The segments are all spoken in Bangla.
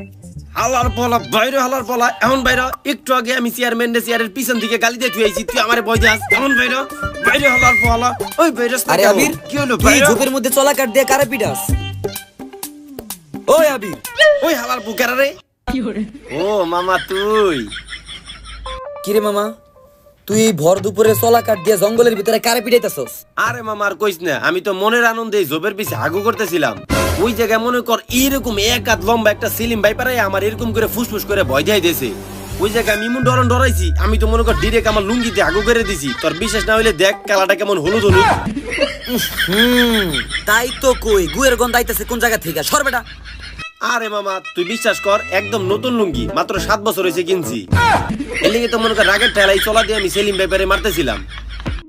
হালার পলা বাইরে, হালার পলা এমন বাইরে। একটু আগে আমি চেয়ারের পিছন দিকে গালি দিয়ে থুয়েছি, তুই আমারে বই যাস এমন বাইরে বাইরে, হালার পলা। ওই বাইরে আরে আবির, কি হলো তুই বাইরে? ঝোপের মধ্যে চলা কাট দিয়ে কারে পিটাস? ওই আবির, ওই হালার বুকেরা রে। ও মামা তুই? কিরে মামা, তুই এই ভর দুপুরে চলা কাট দিয়ে জঙ্গলের ভিতরে কারে পিটাইতাছস? আরে মামা আর কইস না, আমি তো মনের আনন্দে জবের পিছে আগু করতেছিলাম। ওই জায়গায় মনে কর এরকম এক হাত লম্বা একটা সিলিম ভাই পারাই আমার এরকম করে ফুসফুস করে ভয় দিয়ে দিয়েছে। ওই জায়গায় আমি এমন ডরাইছি, আমি তো মনে কর ডিরেক্ট আমার লুঙ্গিতে আগু করে দিছি। তোর বিশ্বাস না হইলে দেখ কালাটা কেমন হলুদ হলুদ। তাই তো কই, গুয়ের গন্ধ আইতাছে কোন জায়গা থেকে? সর বেটা। আরে মামা তুই বিশ্বাস কর, একদম নতুন লুঙ্গি, মাত্র 7 বছর হয়েছে কিনছি। এর লিগে তো মনে কর রাগের ঠেলাই চলা দিয়ে আমি সেলিম ব্যাপারে মারতেছিলাম।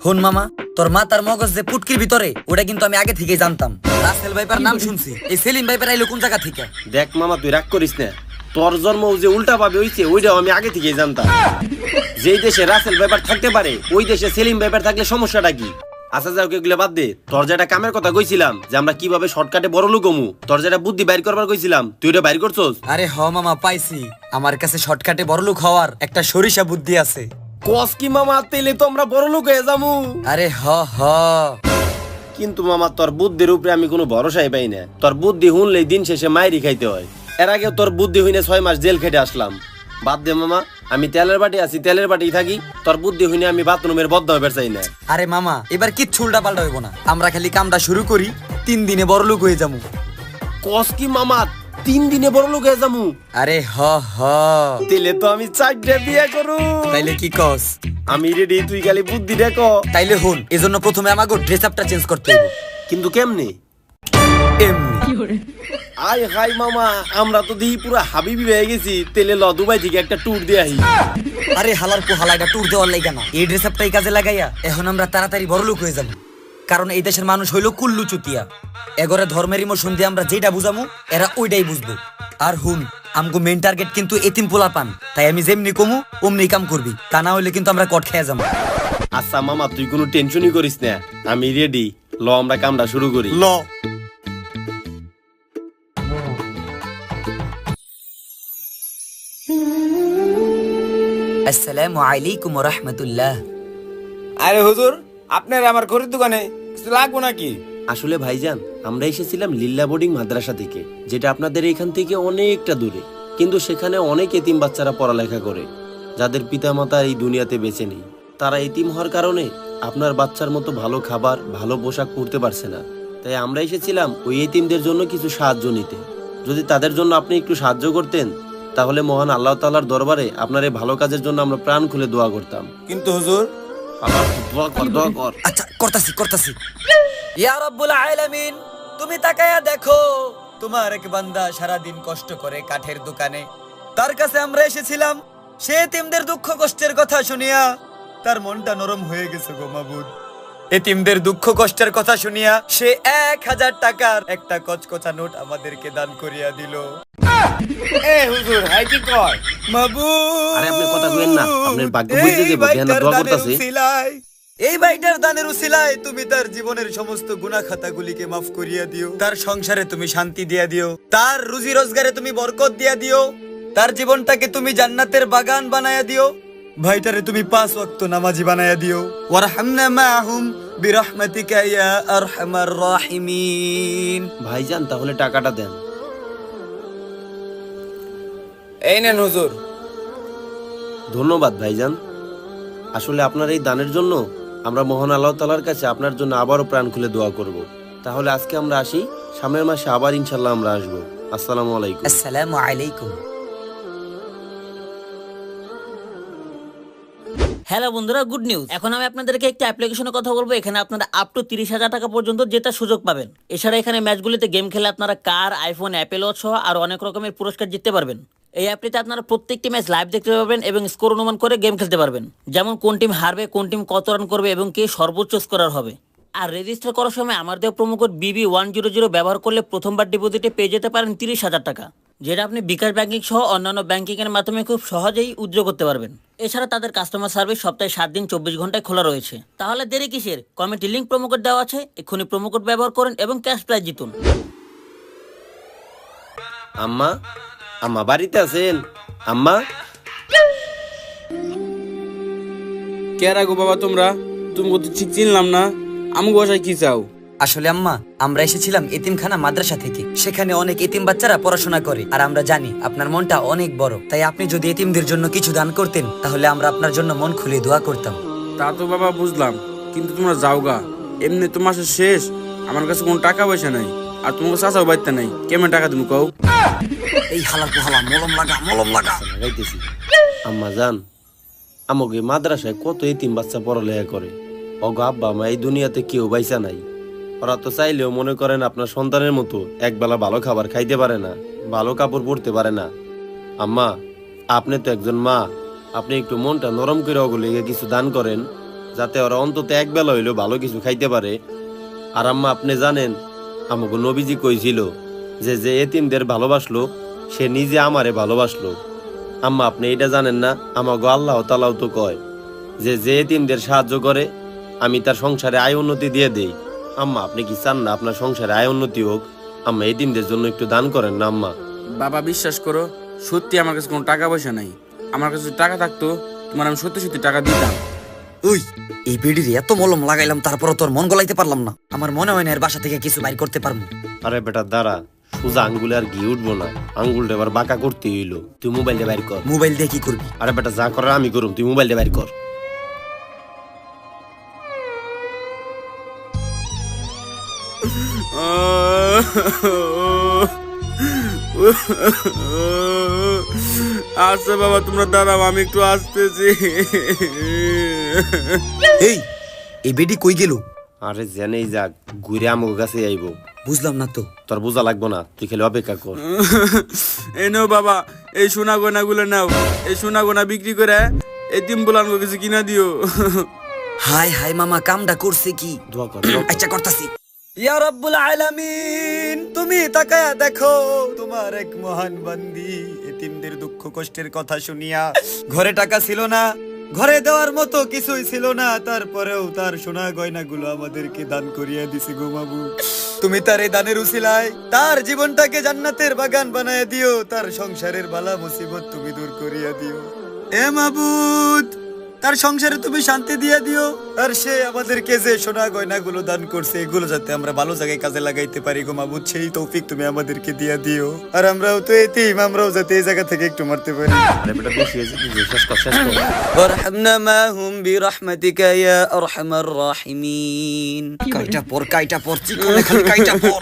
হন মামা, তোর মাথার মগজ যে পুটকির ভিতরে, ওটা কিন্তু আমি আগে থেকেই জানতাম। রাসেল ভাইপার নাম শুনছি, এই সেলিম ভাইপার আইলো কোন জায়গা থেকে? দেখ মামা তুই রাগ করিস না, তোর জন্ম যে উল্টা ভাবে হইছে ওইটাও আমি আগে থেকেই জানতাম। যেই দেশে রাসেল ব্যাপার থাকতে পারে ওই দেশে সেলিম ব্যাপার থাকলে সমস্যাটা কি? আচ্ছা যাও, এগুলো বাদ দে। তোর যেটা কামের কথা কইছিলাম যে আমরা কিভাবে শর্টকাটে বড় লোক হমু, তোর যেটা বুদ্ধি বাইর করবার কইছিলাম, তুই ওটা বাইর করছস? আরে হ মামা, পাইছি। আমার কাছে শর্টকাটে বড়লোক হওয়ার একটা সরিষা বুদ্ধি আছে। কস কি মামা, তেলে তো আমরা বড় লোক হয়ে যামু। আরে হ হ। কিন্তু মামা তোর বুদ্ধির উপরে আমি কোনো ভরসাই পাই না। তোর বুদ্ধি শুনলেই দিন শেষে মাইরি খাইতে হয়। এর আগে তোর বুদ্ধি হইনে 6 মাস জেল খেটে আসলাম। বাদ দে মামা, আমি তেলের বাটি আছি, তেলের বাটি থাকি। তোর বুদ্ধি হইনে আমি বাথরুমের বদ্ধ হইবার চাই না। আরে মামা, এবার কিচ্ছু উল্টা পাল্টা হইব না। আমরা খালি কামটা শুরু করি, 3 দিনে বড়লোক হয়ে যাবো। কস কি মামা, 3 দিনে বড় লোক হয়ে যামু? আরে হ হ। তেলে তো আমি 4টে বিয়ে করু। তাইলে কি কস? আমি রেডি, তুই খালি বুদ্ধি দেখো। তাইলে হন, এজন্য প্রথমে আমাকে ড্রেস আপটা চেঞ্জ করতে হবে। কিন্তু কেমনে? এমনি। আয় হাই মামা, আমরা তো দিই পুরো হাবিবি হয়ে গেছি। তেলে ল দুবাই থেকে একটা ট্যুর দিয়ে আহি। আরে হালার পো হালা, এটা ট্যুর দেওয়ার লাইগা না, এই ড্রেস আপটাই কাজে লাগাইয়া এখন আমরা তাড়াতাড়ি বড়লোক হয়ে যাবো। কারণ এই দেশের মানুষ হইলো কুল্লু চুতিয়া। এগরে ধর্মের ইমোশন দিয়ে আমরা যেটা বুঝামু, এরা ওইটাই বুঝবো। আর হুন, আমগো মেইন টার্গেট কিন্তু এতিম পোলা পান। তাই আমি যেমনি কমু অমনি কাম করবি, তা না হইলে কিন্তু আমরা কট খেয়ে যাবো। আচ্ছা মামা তুই কোনো টেনশনই করিস না, আমি রেডি। ল আমরা কামটা শুরু করি। ল। আসসালামু আলাইকুম ওয়া রাহমাতুল্লাহ। আরে হুজুর, আপনার আমার ঘরের দোকানে কিছু লাগবো নাকি? আসলে ভাইজান, আমরা এসেছিলাম লিল্লা বোর্ডিং মাদ্রাসা থেকে, যেটা আপনাদের এখান থেকে অনেকটা দূরে। কিন্তু সেখানে অনেক এতিম বাচ্চারা পড়ালেখা করে, যাদের পিতামাতা এই দুনিয়াতে বেঁচে নেই। তারা এতিম হওয়ার কারণে আপনার বাচ্চার মতো ভালো খাবার, ভালো পোশাক পরতে পারছে না। তাই আমরা এসেছিলাম ওই এতিমদের জন্য কিছু সাহায্য নিতে। যদি তাদের জন্য আপনি একটু সাহায্য করতেন, তাহলে মহান আল্লাহ তাআলার দরবারে আপনার এই ভালো কাজের জন্য আমরা প্রাণ খুলে দোয়া করতাম। কিন্তু হুজুর, আল্লাহ দোয়া কর, দোয়া কর। আচ্ছা, করতাছি। ইয়া রাব্বুল আলামিন, তুমি তাকায়া দেখো, তোমার এক বান্দা সারা দিন কষ্ট করে কাঠের দোকানে। তার কাছে আমরা এসেছিলাম, সে এতিমদের দুঃখ কষ্টের কথা শুনিয়া তার মনটা নরম হয়ে গেছে গো মাবুদ। এতিমদের দুঃখ কষ্টের কথা শুনিয়া সে 1000 টাকার একটা কচকচা নোট আমাদেরকে দান করিয়া দিল। এ হুজুর, হাই কি কয়? মাবুদ, আরে আপনি কথা কইেন না, আপনার ভাগ্য বুঝতে দেব, ধ্যান দোয়া করতেছে। এই ভাইটার দানের উসিলায় তুমি তার জীবনের সমস্ত গুনাহ খাতাগুলিকে মাফ করিয়া দিও। তার সংসারে তুমি শান্তি দিয়া দিও, তার রুজি রোজগারে তুমি বরকত দিয়া দিও, তার জীবনটাকে তুমি জান্নাতের বাগান বানায়া দিও। ভাইটারে তুমি 5 ওয়াক্ত নামাজি বানায়া দিও। ওয়ারহামনা মাহুম বিরহমাতিকা ইয়া আরহামার রাহিমিন। ভাইজান তাহলে টাকাটা দেন। এই নেন হুজুর। ধন্যবাদ ভাইজান। আসলে আপনার এই দানের জন্য আমরা মহান আল্লাহ তাআলার কাছে আপনার জন্য আবারও প্রাণ খুলে দোয়া করব। তাহলে আজকে আমরা আসি, সামনের মাসে আবার ইনশাল্লাহ আমরা আসবো। আসসালামু আলাইকুম। আসসালামু আলাইকুম। হ্যালো বন্ধুরা, গুড নিউজ। এখন আমি আপনাদেরকে একটা অ্যাপ্লিকেশনের কথা বলবো। এখানে আপনারা আপ টু 30,000 টাকা পর্যন্ত জেতার সুযোগ পাবেন। এছাড়া এখানে ম্যাচগুলিতে গেম খেলে আপনারা কার, আইফোন, অ্যাপেল ওয়াচ সহ আর অনেক রকমের পুরস্কার জিততে পারবেন। এই অ্যাপটিতে আপনারা প্রত্যেকটি ম্যাচ লাইভ দেখতে পারবেন এবং স্কোর অনুমান করে গেম খেলতে পারবেন। যেমন কোন টিম হারবে, কোন টিম কত রান করবে এবং কে সর্বোচ্চ স্কোরার হবে। আর রেজিস্টার করার সময় আমার দেওয়া প্রোমো কোড BB100 ব্যবহার করলে প্রথমবার ডিপোজিটে পেয়ে যেতে পারেন 30,000 টাকা, যেটা আপনি বিকাশ ব্যাংকিং সহ অন্যান্য ব্যাংকিং এর মাধ্যমে খুব সহজেই উইথড্র করতে পারবেন। এছাড়া তাদের কাস্টমার সার্ভিস সপ্তাহে 7 দিন 24 ঘন্টায় খোলা রয়েছে। তাহলে দেরি কিসের? কমেন্টে লিংক প্রোমো কোড দেওয়া আছে, এক্ষুনি প্রোমো কোড ব্যবহার করেন এবং ক্যাশ প্রাইজ জিতুন। আম্মা, আম্মা বাড়িতে আছেন? আম্মা, কে রাখো বাবা তোমরা? তুমি তো ঠিক চিনলাম না। আমি বাসায় কি চাও? আসলে আম্মা, আমরা এসেছিলাম এতিমখানা মাদ্রাসা থেকে। সেখানে অনেক এতিম বাচ্চারা পড়াশোনা করে, আর আমরা জানি আপনার মনটা অনেক বড়। তাই আপনি যদি এতিমদের জন্য কিছু দান করতেন, তাহলে আমরা আপনার জন্য মন খুলে দোয়া করতাম। তা তো বাবা বুঝলাম, কিন্তু তোমরা যাওগা। এমনি তো মাসের শেষ, আমার কাছে কোনো টাকা পয়সা নাই, আর তোমাকে চাচাও বাড়িতে নাই। কেমন টাকা তুমি কও? এই হালার পোহালা, মলম লাগা, মলম লাগা। লাগাইতেছি। আম্মা জান, আমাকে মাদ্রাসায় কত এতিম বাচ্চা পড়ালেখা করে। অগো আব্বা মা এই দুনিয়াতে কেউ বাইসা নাই। ওরা তো চাইলেও মনে করেন আপনার সন্তানের মতো একবেলা ভালো খাবার খাইতে পারে না, ভালো কাপড় পরতে পারে না। আম্মা, আপনি তো একজন মা, আপনি একটু মনটা নরম করে ওগুলিকে কিছু দান করেন, যাতে ওরা অন্তত একবেলা হইলেও ভালো কিছু খাইতে পারে। আর আম্মা, আপনি জানেন আমাকে নবীজি কইছিল যে যে এতিমদের ভালোবাসলো সে নিজে আমারে ভালোবাসলো। আম্মা, আপনি এটা জানেন না? আমাকে আল্লাহ তাআলাও তো কয় যে যে এতিমদের সাহায্য করে আমি তার সংসারে আয় উন্নতি দিয়ে দেই। আম্মা, আপনি কি চান না আপনার সংসারে আয় উন্নতি হোক? আম্মা, এতিমদের জন্য একটু দান করেন না আম্মা। বাবা বিশ্বাস করো, সত্যি আমার কাছে কোনো টাকা পয়সা নাই। আমার কাছে যদি টাকা থাকতো তোমার আমি সত্যি সত্যি টাকা দিতাম। ওই, এই বেডির এত মলম লাগাইলাম, তারপরও তোর মন গলাইতে পারলাম না। আমার মনে হয় না এর বাসা থেকে কিছু বাইর করতে পারবো। আরে বেটা দাঁড়া, সোজা আঙ্গুলে আর ঘি উঠবো না, আঙ্গুলটা এবার বাঁকা করতে হইলো। তুই মোবাইলটা বাইর কর। মোবাইল দিয়ে কি করবি? আরে বেটা যা করার আমি করুম, তুই মোবাইলটা বাইর কর। আচ্ছা বাবা, তোমরা দাঁড়াও, আমি একটু আসতেছি। এই বেডি কই গেল? আরে জেনেই যাক, ঘুরে আমার কাছে আইবো। বুঝলাম না তো। তোর বোঝা লাগবো না, তুই খালি অপেক্ষা কর। এই নাও বাবা, এই সোনা গয়না গুলো নাও। এই সোনা গয়না বিক্রি করে এতিম বুলানগো কিছু কিনা দিও। হাই হাই মামা, কামটা করছে কি? দোয়া কর। আচ্ছা করতাছি। ইয়া রাব্বুল আলামিন, তুমি তাকায়া দেখো তোমার এক মহান বান্দি এতিমদের দুঃখ কষ্টের কথা শুনিয়া, ঘরে টাকা ছিল না, ঘরে দেওয়ার মতো কিছুই ছিল না, তারপরেও তার সোনা গয়নাগুলো আমাদেরকে দান করিয়া দিছে গো মাবুদ। তুমি তার এই দানের উসিলায় তার জীবনটাকে জান্নাতের বাগান বানায় দিও, তার সংসারের বালা মুসিবত তুমি দূর করিয়া দিও এ মাবুদ। তার সংসারে তুমি শান্তি দিয়ে দিও, আর সে আমাদেরকে যে সোনা গয়নাগুলো দান করছে এগুলো যাতে আমরা ভালো জায়গায় কাজে লাগাইতে পারি গো মাবুদ, সেই তৌফিক তুমি আমাদেরকে দিয়ে দিও। আর আমরাও তো এতিম, আমরাও যাতে এই জায়গা থেকে একটু মারতে পারি। আরে বেটা বেশি হয়েছে, তুই শেষ কর, শেষ কর। ওয়ারহামনা মাহুম বিরহমাতিকা ইয়া আরহামার রাহিমিন। কাইটা পর চিকনে খালি কাইটা পর।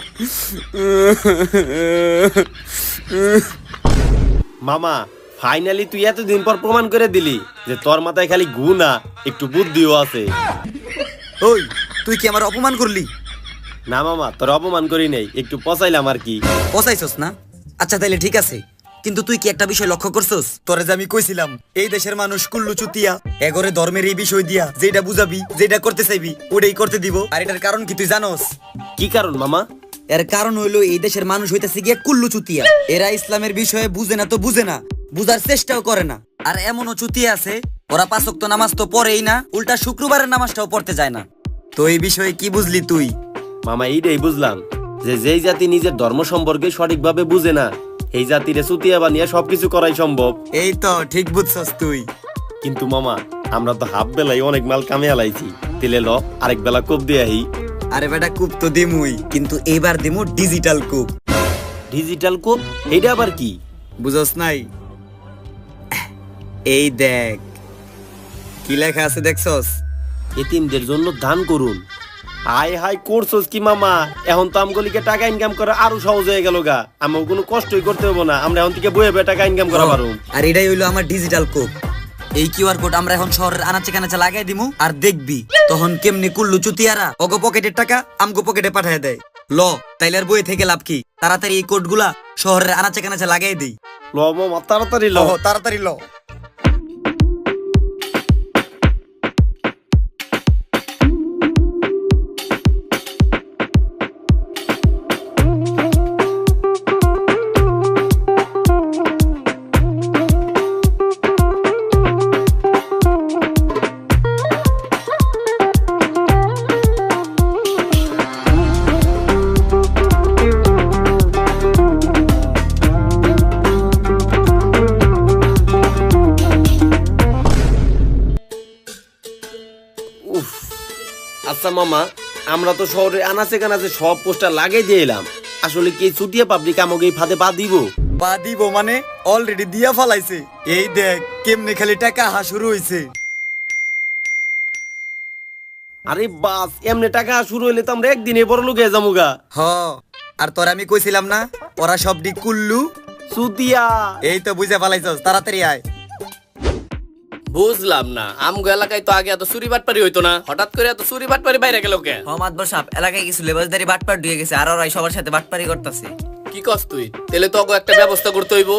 মামা, ফাইনালি তুই এতদিন পর প্রমাণ করে দিলি যে তোর মাথায় খালি গু না, একটু বুদ্ধিও আছে। ওই, তুই কি আমার অপমান করলি? না মামা, তোর অপমান করি নাই, একটু পচাইলাম আর কি। পচাইছস না? আচ্ছা তাইলে ঠিক আছে, কিন্তু তুই কি একটা বিষয় লক্ষ্য করছস? তোরে যে আমি কইছিলাম এই দেশের মানুষ কুল্লু চুতিয়া, এগরে ধর্মের এই বিষয় দিয়া যেটা বুঝাবি, যেটা করতে চাইবি ওটাই করতে দিব। আর এটার কারণ কি তুই জানোস? কি কারণ মামা? এর কারণ হইলো এই দেশের মানুষ হইতেছে গিয়ে কুল্লু চুতিয়া। এরা ইসলামের বিষয়ে বুঝে না, তো বুঝে না, বুঝার চেষ্টাও করে না। আর এমনও চুতিয়া আছে, ওরা 5 ওয়াক্ত নামাজ তো পড়েই না, উল্টা শুক্রবারের নামাজটাও পড়তে যায় না। তো এই বিষয়ে কি বুঝলি তুই? মামা, এইটাই বুঝলাম যে যেই জাতি নিজের ধর্ম সম্পর্কে সঠিকভাবে বুঝে না, এই জাতিরে চুতিয়া বানিয়ে সবকিছু করাই সম্ভব। এই তো ঠিক বুঝছস তুই। কিন্তু মামা, আমরা তো হাফ বেলায় অনেক মাল কামে আলাইছি, তেলে ল আরেক বেলা কোপ দিয়ে আহি। আরে বেটা, কূপ তো দিমুই, কিন্তু এবার দিমু ডিজিটাল কূপ। ডিজিটাল কোপ? এইটা আবার কি? বুঝছস নাই? এই দেখ কি লেখা আছে, দেখছস? এতিমদের জন্য দান করুন। হাই হাই করছস কি মামা? এখন তো আমগুলিকে টাকা ইনকাম করা আরো সহজ হয়ে গেল গা। আমার কোনো কষ্টই করতে হবে না, আমরা এখন থেকে বইয়ে বইয়ে টাকা ইনকাম করা পারবো। আর এটাই হইলো আমার ডিজিটাল কোড। এই কিউআর কোড আমরা এখন শহরের আনাচে কানাচে লাগাই দিমু, আর দেখবি তখন কেমনি কুল্লু চুতিয়ারা অগো পকেটের টাকা আমগো পকেটে পাঠায় দেয়। ল তাইলে আর বই থেকে লাভ কি? তাড়াতাড়ি এই কোড গুলা শহরের আনাচে কানাচে লাগাই দেই। ল মামা, তাড়াতাড়ি ল। তাড়াতাড়ি ল। আচ্ছা মামা, আমরা তো শহরে আনাচে কানাচে সব পোস্টার লাগাই দিয়ে এলাম, আসলে কি চুটিয়া পাবলিক আমাকে এই ফাঁদে পা দিব? পা দিব মানে অলরেডি দিয়া ফালাইছে। এই দেখ কেমনে খালি টাকা আহা শুরু হইছে। আরে বাস, এমনি টাকা শুরু হইলে তো আমরা একদিনে বড় লোক হয়ে যামুগা। হ, আর তোর আমি কইছিলাম না ওরা সব ডি কুল্লু। চুতিয়া এই তো বুঝে ফালাইছস, তাড়াতাড়ি আয়। বুঝলাম না, আমগো এলাকায় তো আগে এত চুরি বাটপারি হইতো না, হঠাৎ করে এত চুরি বাটপারি বাইরে গেল কে? মাতবর সাহেব এলাকায় কিছু লেবাসদারি বাটপার দিয়ে গেছে আর ওরাই সবার সাথে বাটপারি করতেছে। কি কস তুই? তাহলে তো একটা ব্যবস্থা করতে হইব।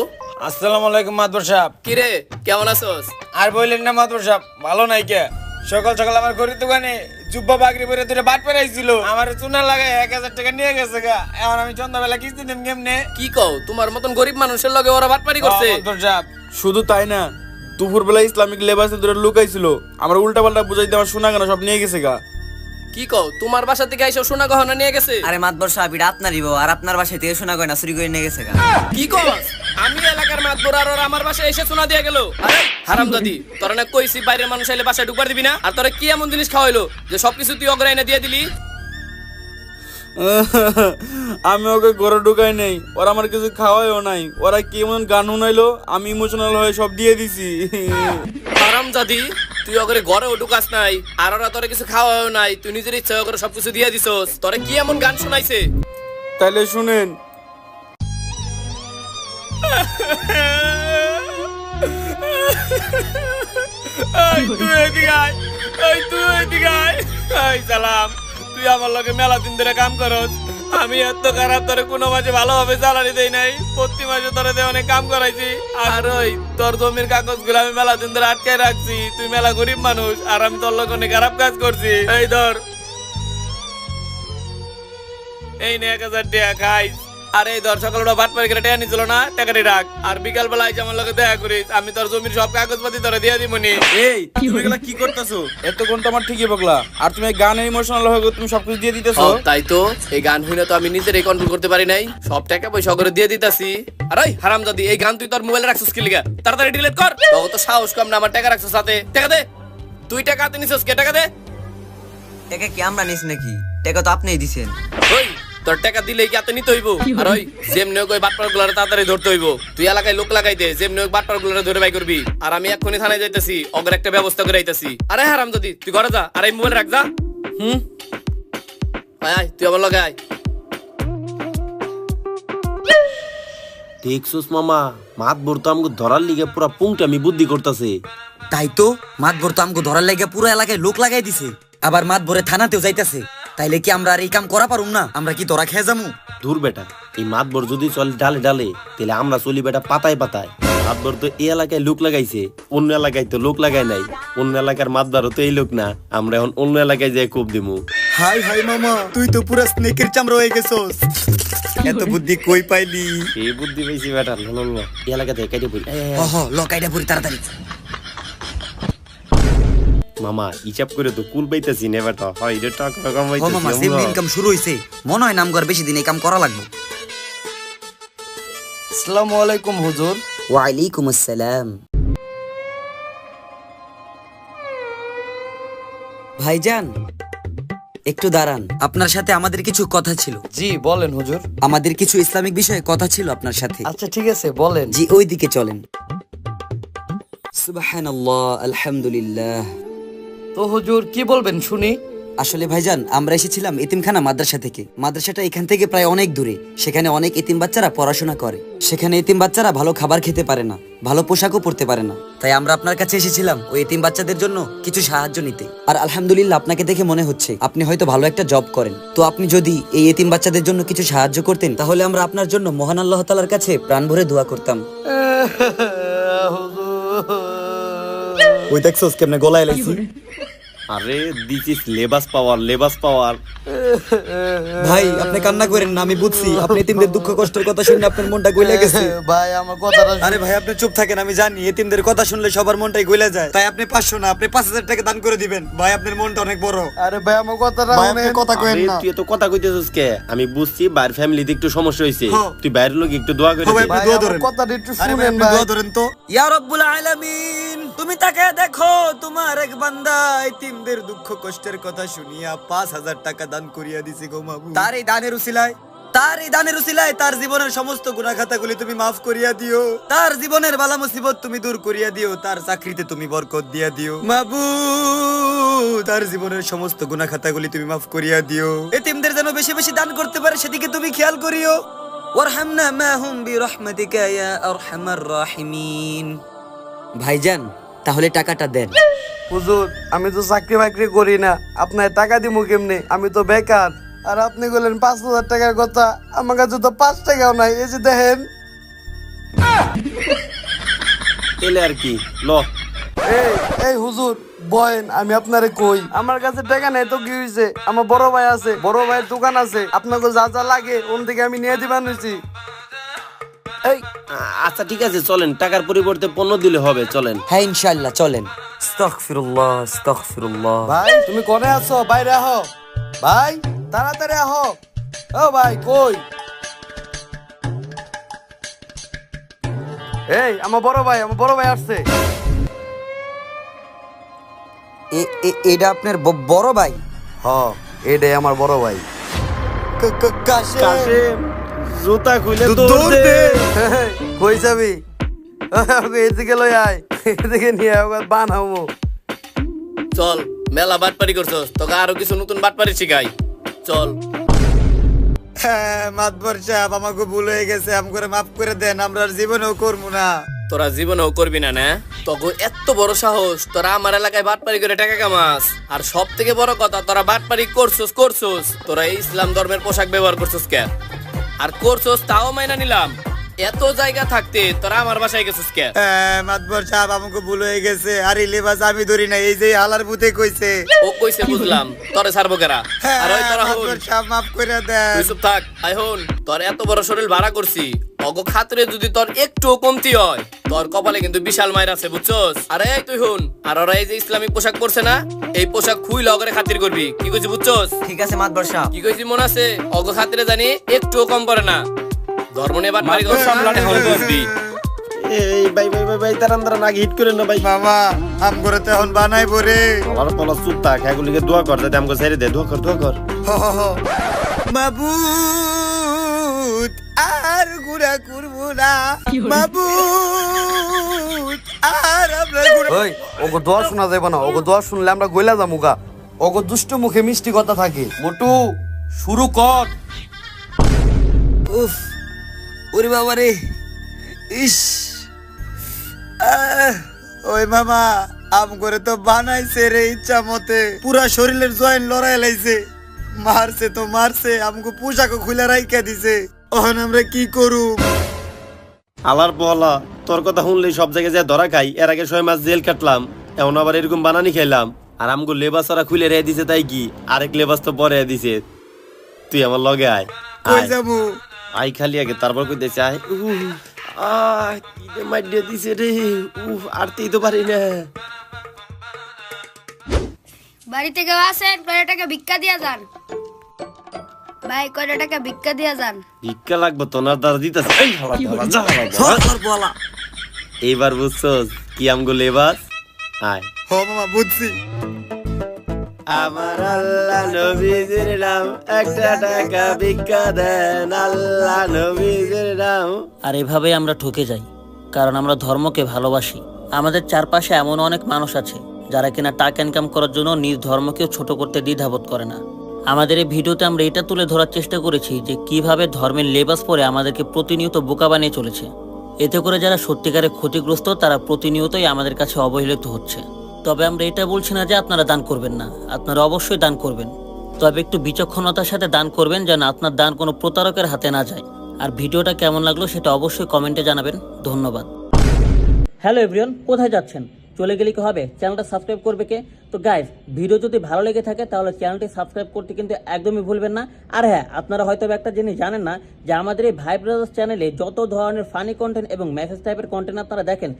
আসসালামু আলাইকুম মাতবর সাহেব। কি রে, কেমন আছোস? আর বললেন না মাতবর সাহেব, ভালো নাই কে? সকাল সকাল আমার ঘরের দোকানে জুব্বা বাগরি পরে দুটো বাট পেরাইছিল, আমার চুনা লাগাই 1000 টাকা নিয়ে গেছে গা। এখন আমি সন্ধ্যাবেলা কিস্তি দিম কেমনে? কি কও, তোমার মতন গরিব মানুষের লগে ওরা বাটপারি করছে? মাতবর সাহেব, শুধু তাই না, দুপুর বেলা ইসলামিক লেবাসে ধরে লুকাইছিল, আমার উল্টা পাল্টা বুঝাইতে আমার শোনা কেন সব নিয়ে গেছে গা। কি কও, তোমার বাসা থেকে আইসা সোনা গহনা নিয়ে গেছে? আরে মাতবর সাহেব এটা আপনারই বউ, আর আপনার বাসায় থেকে শোনা গয়না চুরি করে নিয়ে গেছে গা। কি কস? আমি এলাকার মাতবর আর ওরা আমার বাসায় এসে সোনা দিয়ে গেল? আরে হারামজাদি, তোরা না কইছি বাইরের মানুষ আইলে বাসায় ঢুকবার দিবি না, আর তোরা কি এমন জিনিস খাওয়াইলো যে সবকিছু তুই অগ্রাইনে দিয়ে দিলি? আমি ওকে ঘরে ঢুকাই নেই, ওরা আমার কিছু খাওয়াইও নাই, ওরা কেমন গান শুনাইলো আমি ইমোশনাল হয়ে সব দিয়ে দিছি। হারামজাদি, তুই ওকে ঘরেও ঢুকাস নাই, আর ওরা তোরে কিছু খাওয়াও নাই, তুই নিজের ইচ্ছা করে সবকিছু দিয়ে দিছস। তোরে কি এমন গান শোনাইছে? তাইলে শুনেন। তুই আমার লগে মেলা দিন ধরে কাম করস, আমি এত খারাপ তোরে কোনো মাসে ভালোভাবে জ্বালানি দেই নাই, প্রতি মাসে তোরে দিয়ে অনেক কাম করাইছি। আর ওই তোর জমির কাগজ গুলো আমি মেলা দিন ধরে আটকায় রাখছি, তুই মেলা গরিব মানুষ আর আমি তোর লগে অনেক খারাপ কাজ করছি। এই ধর, এই নে 1000 টাকা খাইস। আর এই ধর, সকাল ওটা বাট পারি করে টাকা নিছিল না, টাকাটি রাখ। আর বিকাল বেলা আইসা আমার লগে দেখা করিস, আমি তোর জমির সব কাগজপাতি তোরে দিয়ে দিবনি। এই তুমি এগুলা কি করতেছো? এতক্ষণ তো আমার ঠিকই বকলা, আর তুমি গানে ইমোশনাল হয়ে তুমি সবকিছু দিয়ে দিতেছো। তাই তো, এই গান হইলে তো আমি নিজেরই কন্ট্রোল করতে পারি নাই, সব টাকা পয়সা করে দিয়ে দিতাছি। আর ওই হারামজাদি, এই গান তুই তোর মোবাইলে রাখছিস কি লিগা? তাড়াতাড়ি ডিলিট কর। তোর তো সাহস কম না, আমার টাকা রাখছিস সাথে। টাকা দে, তুই টাকা হাতে নিছিস কে? টাকা দে। টাকা কি আমরা নিস নাকি? টাকা তো আপনিই দিছেন। ওই তোর টাকা দিলে কি হাতে নিতে হইব? আর ওই যেমনি হোক ওই বাটপার গুলার তাড়াতাড়ি ধরতে হইব। তুই এলাকায় লোক লাগাই দে, যেমনি হোক বাটপার গুলার ধরে বাই করবি। আর আমি এক্ষুনি থানায় যাইতেছি, অগর একটা ব্যবস্থা করে আইতাছি। আরে হারামজাদি, তুই ঘরে যা, আর এই মোবাইল রাখ যা। আয় আয়, তুই আমার লগে আয়। দেখছোস মামা, মাতবর তো আমাকে ধরার লিগে পুরা পুংটা আমি বুদ্ধি করতেছে। তাই তো, মাতবর তো আমগো ধরার লাগা পুরো এলাকায় লোক লাগাই দিছে, আবার মাতবরে থানাতেও যাইতাছে। তাইলে কি আমরা আর এই কাম করা পারুম না? আমরা কি ধরা খেয়ে যামু? দূর বেটা, এই মাতবর যদি চলে ডালে ডালে, তাহলে আমরা চলি বেটা পাতায় পাতায়। মাতবর তো এই এলাকায় লোক লাগাইছে, অন্য এলাকায় তো লোক লাগাই নাই। অন্য এলাকার মাতবারও তো এই লোক না, আমরা এখন অন্য এলাকায় যাই কোপ দিমু। হাই হাই মামা, তুই তো পুরো স্নেকের চামড়া হয়ে গেছস। এত বুদ্ধি কই পাইলি? এই বুদ্ধি পেয়েছি বেটা, এই এলাকা থেকে কেটে পড়ি। ওহ, লকাইটা পুরি তাড়াতাড়ি। মামা হিসাব করে তো কুল পাইতেছি না বেটা, হয় রে টাকা ও মামা, কামাইতেছি সেম আমরা। ইনকাম শুরু হইছে, মনে হয় নামগর বেশি দিন এই কাম করা লাগবে। আসসালামু আলাইকুম হুজুর। ওয়ালাইকুম আসসালাম। ভাইজান একটু দাঁড়ান, আপনার সাথে আমাদের কিছু কথা ছিল। জি বলেন হুজুর। আমাদের কিছু ইসলামিক বিষয়ে কথা ছিল আপনার সাথে। আচ্ছা ঠিক আছে, বলেন। জি, ওই দিকে চলেন। সুবহানাল্লাহ, আলহামদুলিল্লাহ। তো হুজুর কি বলবেন শুনি। আসলে ভাইজান, আমরা এসেছিলাম এতিমখানা মাদ্রাসা থেকে। মাদ্রাসাটা এখান থেকে প্রায় অনেক দূরে, সেখানে অনেক এতিম বাচ্চারা পড়াশোনা করে। সেখানে এতিম বাচ্চারা ভালো খাবার খেতে পারে না, ভালো পোশাকও পরতে পারে না। তাই আমরা আপনার কাছে এসেছিলাম ওই এতিম বাচ্চাদের জন্য কিছু সাহায্য নিতে। আর আলহামদুলিল্লাহ, আপনাকে দেখে মনে হচ্ছে আপনি হয়তো ভালো একটা জব করেন। তো আপনি যদি এই এতিম বাচ্চাদের জন্য কিছু সাহায্য করতেন, তাহলে আমরা আপনার জন্য মহান আল্লাহ তাআলার কাছে প্রাণ ভরে দোয়া করতাম। ওই দেখছস কেমনে গলায় লাইছি। আরে দিস ইজ লেবাস পাওয়ার, লেবাস পাওয়ার। ভাই আপনি কান্না করেন না, আমি বুঝছি আপনি এতিমদের দুঃখ কষ্টের কথা শুনে আপনার মনটা গলে গেছে। ভাই আমার কথাটা আরে ভাই আপনি চুপ থাকেন, আমি জানি এতিমদের কথা শুনলে সবার মনটাই গলে যায়, তাই আপনি 500 না আপনি 5000 টাকা দান করে দিবেন। ভাই আপনার মনটা অনেক বড়। আরে ভাই আমার কথাটা ভাই আপনি কথা কইেন আরে না। তুই তো কথা কইতেছিস কে? আমি বুঝছি বাইরের ফ্যামিলিতে একটু সমস্যা হইছে, হ্যাঁ। তুই বাইরের লোক একটু দোয়া করে হ্যাঁ ভাই, দে। আপনি দোয়া ধরেন। কথাটা একটু আরে ভাই, শুনেন আপনি ভাই। দোয়া ধরেন তো। ইয়া রব্বুল আলামিন, তুমি তাকে দেখো, তোমার এক বান্দা এতিমদের দুঃখ কষ্টের কথা শুনিয়া 5000 টাকা দান করিয়া দিছে গো মাবুদ। তার এই দানের উসিলায় তার জীবনের সমস্ত গুনাহ খাতাগুলি তুমি মাফ করিয়া দিও, তার জীবনের বালা মুসিবত তুমি দূর করিয়া দিও, তার চাকরিতে তুমি বরকত দিয়া দিও মাবুদ, তার জীবনের সমস্ত গুনাহ খাতাগুলি তুমি মাফ করিয়া দিও, এতিমদের যেন বেশি বেশি দান করতে পারে সেদিকে তুমি খেয়াল করিও। ওয়ারহামনা মাহুম বিরহমাতিকা ইয়া আরহামার রাহিমিন। ভাইজান তাহলে টাকাটা দেন। হুজুর আমি তো চাকরি বাকরি করি না, আপনার টাকা দিমু কেমনে? আমি তো বেকার। আর আপনি বললেন 5000 টাকার কথা, আমার কাছে তো 5 টাকাও নাই। এই যে দেখেন। এলে আর কি ল। এই এই হুজুর বয়েন, আমি আপনারে কই, আমার কাছে টাকা নেই তো কি হইছে? আমার বড় ভাই আছে, বড় ভাইয়ের দোকান আছে, আপনাকে যা যা লাগে ওন থেকে আমি নিয়ে দিবান হইছি। এই আচ্ছা ঠিক আছে চলেন, টাকার পরিবর্তে পণ্য দিলে হবে, চলেন। হ্যাঁ ইনশাআল্লাহ চলেন। আস্তাগফিরুল্লাহ আস্তাগফিরুল্লাহ। ভাই তুমি কোনে আছো? বাইরে আহো ভাই, তাড়াতাড়ি আহো। ও ভাই কই? এই আমার বড় ভাই আসছে। এটা আপনার বড় ভাই? হ এটাই আমার বড় ভাই। কাশেম জুতা খুলে দৌড় দৌড় দে। দে। কই যাবি? ওকে এদিকে লই আয়, এদিকে নিয়ে ওকে বানাবো। চল, মেলা বাটপারি করছস, তোকে আরো কিছু নতুন বাটপারি শিখাই। চল। হ্যাঁ মাতবর সাহেব, আমাকে ভুল হয়ে গেছে, আমাকে মাফ করে দেন, আমরা আর জীবনেও করবো না। তোরা জীবনেও করবি না, না? তোকে এত বড় সাহস, তোরা আমার এলাকায় বাটপারি করে টাকা কামাস, আর সব থেকে বড় কথা তোরা বাটপারি করছস। তোরা এই ইসলাম ধর্মের পোশাক ব্যবহার করছস কেন? আর করছস তাও মাইনা নিলাম, এত জায়গা থাকতে তোরা আমার বাসায় গেছিস কেন? হ্যাঁ মাতবর সাহেব, আমাকে ভুল হয়ে গেছে, আর এই লেবাস আমি ধরি না, এই যে হালার ভূতে কইছে। ও কইছে বুঝলাম, তোরে ছাড়বো কেরা? আর ওই তোরা হন, মাতবর সাহেব মাফ করে দেন। তুই চুপ থাক। আই হন, তোর এত বড় শরীর ভাড়া করছি, অগো খাতরে যদি তোর একটু কমতি হয়, তোর কপালে কিন্তু বিশাল মায়ের আছে, বুঝছস? আরে এই তুই হুন, আর ওরা এই যে ইসলামিক পোশাক পরছে না, এই পোশাক খুইলে অগরে খাতির করবি। কি কইছি বুঝছস? ঠিক আছে মাতবর সাহেব। কি কইছি মনে আছে? অগো খাতিরে জানি একটুও কম করে না। ধর্ম নিয়ে বাটপারি করছ, সামলাটে হল করবি। এই ভাই তারান আগে হিট করেন না ভাই। মামা আম করে তো এখন বানাইবো রে। আমার পলা চুপ থাক, এগুলিকে দোয়া কর, যাতে আমাকে ছেড়ে দে। দোয়া কর। মাবুদ আর গুড়া করবো না, মাবুদ আর আমরা গুড়া। ওই ওকে দোয়া শোনা যাবে না, ওকে দোয়া শুনলে আমরা গইলা যাবো গা। ওকে দুষ্ট মুখে মিষ্টি কথা থাকে। মোটু শুরু কর। উফ ওরে বাবা রে, ইস ওই মামা আম করে তো বানাইছে রে ইচ্ছা মতে, পুরা শরীরের জয়েন লড়াই লাইছে, মারছে আমাকে পোশাকও খুলে রাইখা দিছে। এখন আমরা কি করু? আলার পলা তোর কথা শুনলেই সব জায়গায় যা ধরা খাই। এর আগে 6 মাস জেল কাটলাম, এখন আবার এরকম বানানি খাইলাম। আর আমগো লেবাস ওরা খুলে রেয়ে দিছে, তাই কি আরেক লেবাস তো পরে দিছে। তুই আমার লগে আয়। কই যাবো? আই খালি আগে, তারপর কইতেছে আয়। কি যে মাইডিয়া দিছে রে, আরতেই তো পারি না। বাড়িতে কেউ আছেন? কয়টা টাকা ভিক্ষা দিয়া যান ভাই, কয়টা টাকা ভিক্ষা দিয়া যান। ভিক্ষা লাগবো তো না, দ্বারা দিতেছে। এইবার বুঝছস কি আমগো লেবাস? আয়। হ মামা বুঝছি। আমার আল্লাহ নবীজির নাম, একটা টাকা ভিক্ষা দেন, আল্লাহ নবীজির নাম। আর এভাবেই আমরা ঠকে যাই, কারণ আমরা ধর্মকে ভালোবাসি। আমাদের চারপাশে এমন অনেক মানুষ আছে যারা কিনা টাকা ইনকাম করার জন্য নিজ ধর্মকেও ছোট করতে দ্বিধাবোধ করে না। আমাদের এই ভিডিওতে আমরা এটা তুলে ধরার চেষ্টা করেছি যে কিভাবে ধর্মের লেবাস পরে আমাদেরকে প্রতিনিয়ত বোকা বানিয়ে চলেছে। এতে করে যারা সত্যিকারে ক্ষতিগ্রস্ত তারা প্রতিনিয়তই আমাদের কাছে অবহেলিত হচ্ছে। তবে আমরা এটা বলছি না যে আপনারা দান করবেন না, আপনারা অবশ্যই দান করবেন, তবে একটু বিচক্ষণতার সাথে দান করবেন, যেন আপনার দান কোনো প্রতারকের হাতে না যায়। আর ভিডিওটা কেমন লাগলো সেটা অবশ্যই কমেন্টে জানাবেন। ধন্যবাদ। হ্যালো এভরিওয়ান, কোথায় যাচ্ছেন? চলে গেলে কি হবে, চ্যানেলটা সাবস্ক্রাইব করবে কে? তো গাইজ, ভিডিও যদি ভালো লেগে থাকে তাহলে চ্যানেলটি সাবস্ক্রাইব করতে কিন্তু একদমই ভুলবেন না। আর হ্যাঁ, আপনারা হয়তো একটা জিনিস জানেন না যে আমাদের এই ভাই ব্রাদার্স চ্যানেলে যত ধরনের ফানি কন্টেন্ট এবং মেসেজ টাইপের কন্টেন্ট আপনারা দেখেন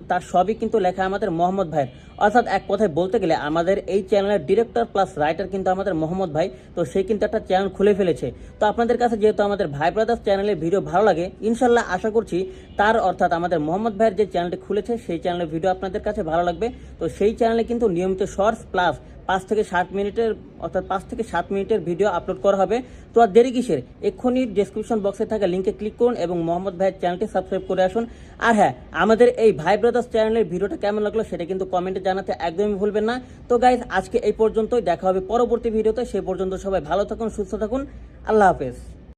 তার সবই কিন্তু লেখা আমাদের মোহাম্মদ ভাইয়ের। অর্থাৎ এক কথায় বলতে গেলে আমাদের এই চ্যানেলের ডিরেক্টর প্লাস রাইটার কিন্তু আমাদের মোহাম্মদ ভাই। তো সে কিন্তু একটা চ্যানেল খুলে ফেলেছে। তো আপনাদের কাছে যেহেতু আমাদের ভাই ব্রাদার্স চ্যানেলের ভিডিও ভালো লাগে, ইনশাল্লাহ আশা করছি তার অর্থাৎ আমাদের মোহাম্মদ ভাইয়ের যে চ্যানেলটি খুলেছে সেই চ্যানেলের ভিডিও আপনাদের কাছে ভালো লাগবে। তো সেই চ্যানেলে কিন্তু নিয়মিত শর্টস প্লাস 5 থেকে 7 মিনিটের অর্থাৎ 5 থেকে 7 মিনিটের ভিডিও আপলোড করা হবে। তো আর দেরি কিসের, এক্ষুনি ডেসক্রিপশন বক্সে থাকা লিঙ্কে ক্লিক করুন এবং মোহাম্মদ ভাইয়ের চ্যানেলটি সাবস্ক্রাইব করে আসুন। আর হ্যাঁ, আমাদের এই ভাই ব্রাদার্স চ্যানেলের ভিডিওটা কেমন লাগলো সেটা কিন্তু কমেন্টে জানাতে একদমই ভুলবেন না। তো গাইজ, আজকে এই পর্যন্তই, দেখা হবে পরবর্তী ভিডিওতে। সেই পর্যন্ত সবাই ভালো থাকুন, সুস্থ থাকুন, আল্লাহ হাফেজ।